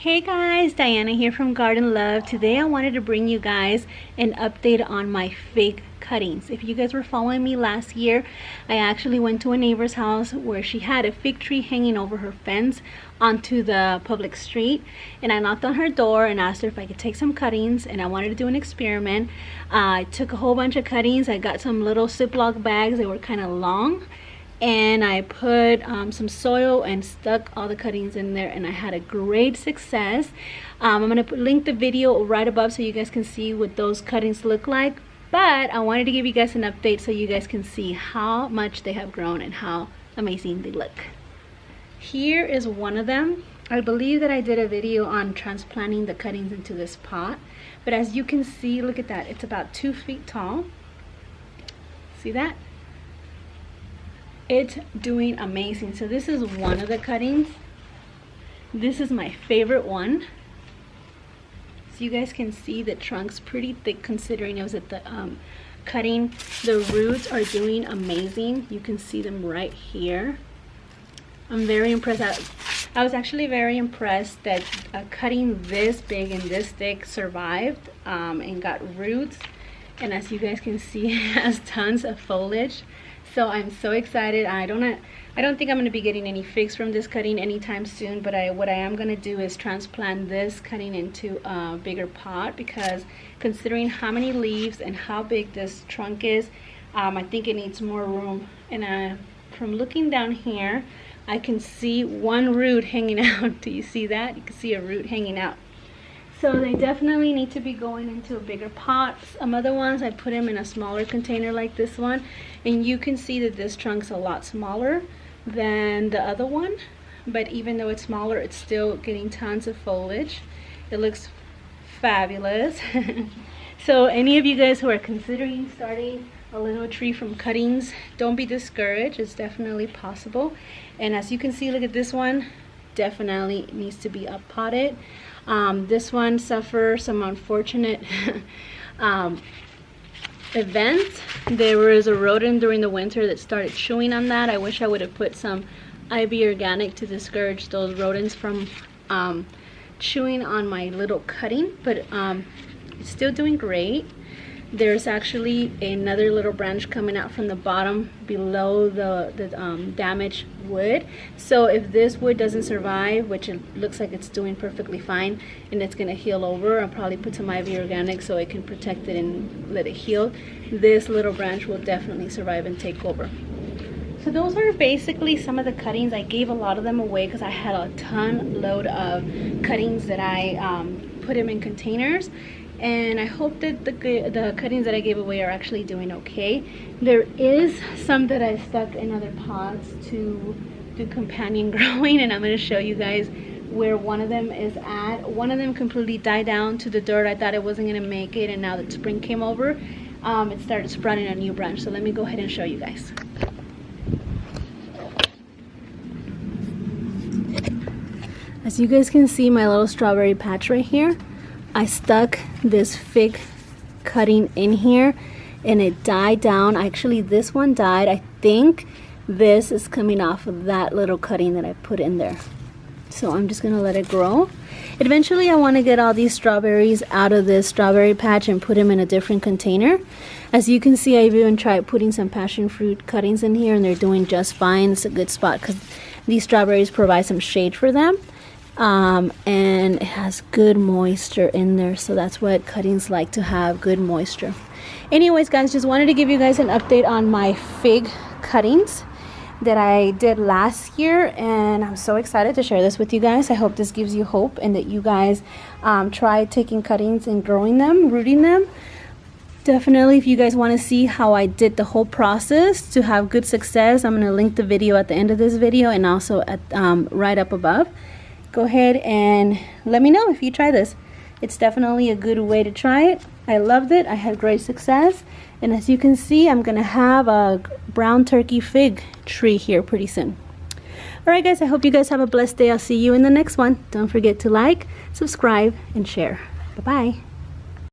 Hey guys, Diana here from Garden Love. Today I wanted to bring you guys an update on my fig cuttings. If you guys were following me last year, I actually went to a neighbor's house where she had a fig tree hanging over her fence onto the public street, and I knocked on her door and asked her if I could take some cuttings, and I wanted to do an experiment. I took a whole bunch of cuttings. I got some little Ziploc bags. They were kind of long, and I put some soil and stuck all the cuttings in there, and I had a great success. I'm gonna link the video right above so you guys can see what those cuttings look like, but I wanted to give you guys an update so you guys can see how much they have grown and how amazing they look. Here is one of them. I believe that I did a video on transplanting the cuttings into this pot, but as you can see, look at that, it's about 2 feet tall. See that? It's doing amazing. So this is one of the cuttings. This is my favorite one. So you guys can see the trunk's pretty thick considering it was at the cutting. The roots are doing amazing. You can see them right here. I'm very impressed. I was actually very impressed that a cutting this big and this thick survived and got roots. And as you guys can see, it has tons of foliage. So I'm so excited. I don't think I'm going to be getting any figs from this cutting anytime soon, but what I am going to do is transplant this cutting into a bigger pot, because considering how many leaves and how big this trunk is, I think it needs more room. And from looking down here, I can see one root hanging out. Do you see that? You can see a root hanging out. So they definitely need to be going into a bigger pot. Some other ones I put them in a smaller container like this one, and you can see that this trunk's a lot smaller than the other one, but even though it's smaller, it's still getting tons of foliage. It looks fabulous. So any of you guys who are considering starting a little tree from cuttings, don't be discouraged. It's definitely possible. And as you can see, look at this one, definitely needs to be up potted. This one suffered some unfortunate events. There was a rodent during the winter that started chewing on that. I wish I would have put some IB organic to discourage those rodents from chewing on my little cutting, but it's still doing great. There's actually another little branch coming out from the bottom below the damaged wood. So if this wood doesn't survive, which it looks like it's doing perfectly fine, and it's gonna heal over, I'll probably put some IB organic so it can protect it and let it heal. This little branch will definitely survive and take over. So those are basically some of the cuttings. I gave a lot of them away because I had a load of cuttings that I put them in containers. And I hope that the cuttings that I gave away are actually doing okay. There is some that I stuck in other pots to do companion growing, and I'm going to show you guys where one of them is at. One of them completely died down to the dirt. I thought it wasn't going to make it, and now that spring came over, it started sprouting a new branch. So let me go ahead and show you guys. As you guys can see, my little strawberry patch right here, I stuck this fig cutting in here and it died down. Actually, this one died. I think this is coming off of that little cutting that I put in there. So I'm just gonna let it grow. Eventually I want to get all these strawberries out of this strawberry patch and put them in a different container. As you can see, I've even tried putting some passion fruit cuttings in here and they're doing just fine. It's a good spot because these strawberries provide some shade for them. And it has good moisture in there, so that's what cuttings like, to have good moisture. Anyways guys, just wanted to give you guys an update on my fig cuttings that I did last year, and I'm so excited to share this with you guys. I hope this gives you hope and that you guys try taking cuttings and growing them, rooting them. Definitely, if you guys want to see how I did the whole process to have good success, I'm going to link the video at the end of this video and also at right up above. Go ahead and let me know if you try this. It's definitely a good way to try it. I loved it. I had great success. And as you can see, I'm going to have a brown turkey fig tree here pretty soon. Alright guys, I hope you guys have a blessed day. I'll see you in the next one. Don't forget to like, subscribe, and share. Bye-bye.